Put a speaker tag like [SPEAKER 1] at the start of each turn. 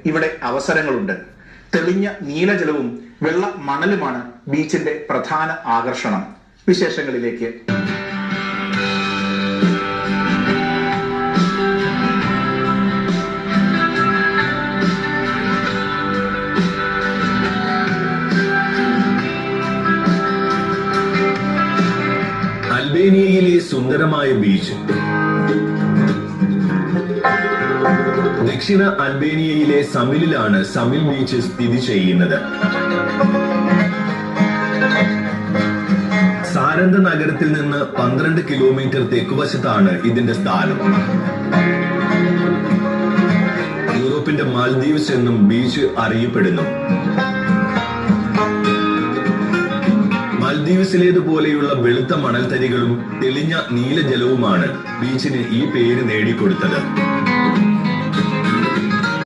[SPEAKER 1] ഇവിടെ അവസരങ്ങളുണ്ട്. തെളിഞ്ഞ നീലജലവും വെള്ള മണലുമാണ് ബീച്ചിന്റെ പ്രധാന ആകർഷണം. വിശേഷങ്ങളിലേക്ക്.
[SPEAKER 2] അൽബേനിയയിലെ സുന്ദരമായ ബീച്ച്. ദക്ഷിണ അൽബേനിയയിലെ സമിലിലാണ് സമിൽ ബീച്ച് സ്ഥിതി ചെയ്യുന്നത്. സാരന്ത നഗരത്തിൽ നിന്ന് 12 കിലോമീറ്റർ തെക്കുവശത്താണ് ഇതിന്റെ സ്ഥാനം. യൂറോപ്പിന്റെ മാൽദീവ്സ് എന്നും ബീച്ച് അറിയപ്പെടുന്നു. മാൽദീവ്സിലേതുപോലെയുള്ള വെളുത്ത മണൽത്തരികളും തെളിഞ്ഞ നീലജലവുമാണ് ബീച്ചിന് ഈ പേര് നേടിക്കൊടുത്തത്.